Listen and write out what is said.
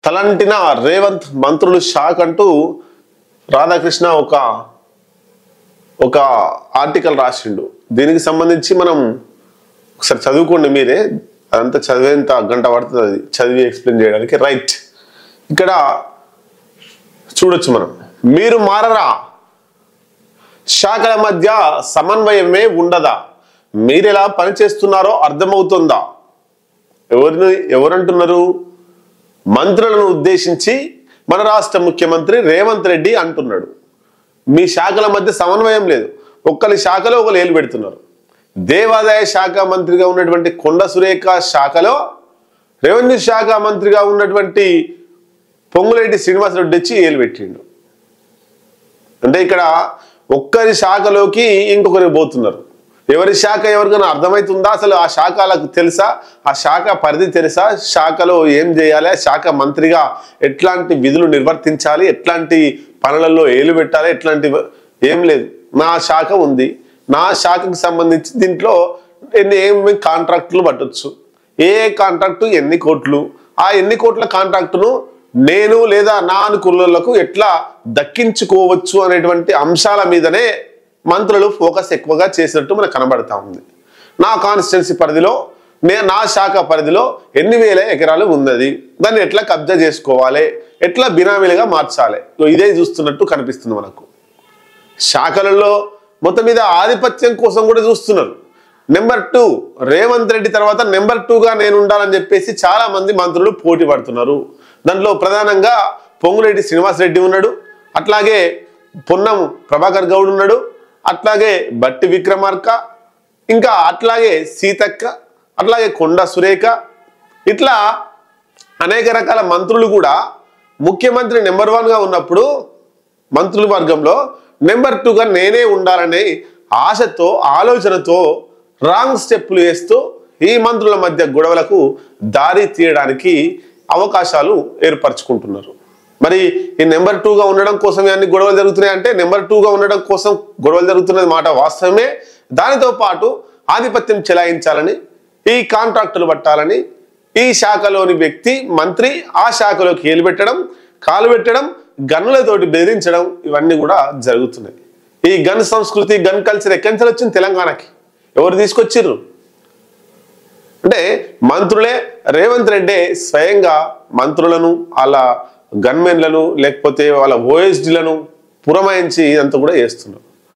తలంటిన రేవంత్ మంత్రులు షాక్ అంటూ రాధాకృష్ణ ఒక ఆర్టికల్ రాసిండు. దీనికి సంబంధించి మనం ఒకసారి చదువుకోండి మీరే, అదంతా చదివేంత గంట పడుతుంది అది చదివి ఎక్స్ప్లెయిన్ చేయడానికి. రైట్, ఇక్కడ చూడొచ్చు మనం. మీరు మారరా, శాఖల మధ్య సమన్వయమే ఉండదా, మీరెలా పనిచేస్తున్నారో అర్థమవుతుందా? ఎవరంటున్నారు? మంత్రులను ఉద్దేశించి మన రాష్ట్ర ముఖ్యమంత్రి రేవంత్ రెడ్డి అంటున్నాడు, మీ శాఖల మధ్య సమన్వయం లేదు, ఒక్కరి శాఖలో ఒకరు ఏలు పెడుతున్నారు. దేవాదాయ శాఖ మంత్రిగా ఉన్నటువంటి కొండ సురేఖ శాఖలో రెవెన్యూ శాఖ మంత్రిగా ఉన్నటువంటి పొంగులేటి శ్రీనివాసరెడ్డి వచ్చి ఏలు పెట్టిండు. అంటే ఇక్కడ ఒక్కరి శాఖలోకి ఇంకొకరికి పోతున్నారు. ఎవరి శాఖ ఎవరికైనా అర్థమవుతుందా? అసలు ఆ శాఖ వాళ్ళకు తెలుసా? ఆ శాఖ పరిధి తెలుసా? శాఖలో ఏం చేయాలి? శాఖ మంత్రిగా ఎట్లాంటి విధులు నిర్వర్తించాలి? ఎట్లాంటి పనులలో ఏలు పెట్టాలి? ఎట్లాంటి ఏం లేదు. నా శాఖ ఉంది, నా శాఖకు సంబంధించి దీంట్లో ఏమి కాంట్రాక్టులు పట్టొచ్చు, ఏ కాంట్రాక్టు ఎన్ని కోట్లు, ఆ ఎన్ని కోట్ల కాంట్రాక్టును నేను లేదా నా అనుకూలకు ఎట్లా దక్కించుకోవచ్చు అనేటువంటి అంశాల మీదనే మంత్రులు ఫోకస్ ఎక్కువగా చేసినట్టు మనకు కనబడతా ఉంది. నా కాన్స్టిట్యున్సీ పరిధిలో నా శాఖ పరిధిలో ఎన్ని వేల ఎకరాలు ఉన్నది, దాన్ని ఎట్లా కబ్జా చేసుకోవాలి, ఎట్లా బినామీలుగా మార్చాలి, ఇదే చూస్తున్నట్టు కనిపిస్తుంది మనకు. శాఖలలో మొత్తం మీద ఆధిపత్యం కోసం కూడా చూస్తున్నారు. నెంబర్ 2 రేవంత్ రెడ్డి తర్వాత నెంబర్ 2గా నేను ఉండాలని చెప్పేసి చాలా మంది మంత్రులు పోటీ పడుతున్నారు. దాంట్లో ప్రధానంగా పొంగులేటి శ్రీనివాసరెడ్డి ఉన్నాడు, అట్లాగే పొన్నం ప్రభాకర్ గౌడ్ ఉన్నాడు, అట్లాగే బట్టి విక్రమార్క, ఇంకా అట్లాగే సీతక్క, అట్లాగే కొండ సురేఖ, ఇట్లా అనేక రకాల మంత్రులు కూడా ముఖ్యమంత్రి నెంబర్ 1గా ఉన్నప్పుడు మంత్రుల వర్గంలో నెంబర్ 2గా నేనే ఉండాలనే ఆశతో ఆలోచనతో రాంగ్ స్టెప్పులు వేస్తూ ఈ మంత్రుల మధ్య గొడవలకు దారి తీయడానికి అవకాశాలు ఏర్పరచుకుంటున్నారు. మరి ఈ నెంబర్ 2గా ఉండడం కోసం అన్ని గొడవలు జరుగుతున్నాయి అంటే నెంబర్ 2గా ఉండడం కోసం గొడవలు జరుగుతున్నది మాట వాస్తవమే. దానితో పాటు ఆధిపత్యం చెలాయించాలని, ఈ కాంట్రాక్టులు పట్టాలని, ఈ శాఖలోని వ్యక్తి మంత్రి ఆ శాఖలోకి ఏలు పెట్టడం, కాలు పెట్టడం, గన్నులతోటి బెదిరించడం, ఇవన్నీ కూడా జరుగుతున్నాయి. ఈ గన్ సంస్కృతి, గన్ కల్చర్ ఎక్కడి నుంచి వచ్చింది తెలంగాణకి? ఎవరు తీసుకొచ్చిర్రు? అంటే మంత్రులే, రేవంత్ రెడ్డి స్వయంగా మంత్రులను, వాళ్ళ గన్మెన్లను, లేకపోతే వాళ్ళ ఓఎస్డీలను పురమాయించి ఇదంతా కూడా చేస్తున్నారు.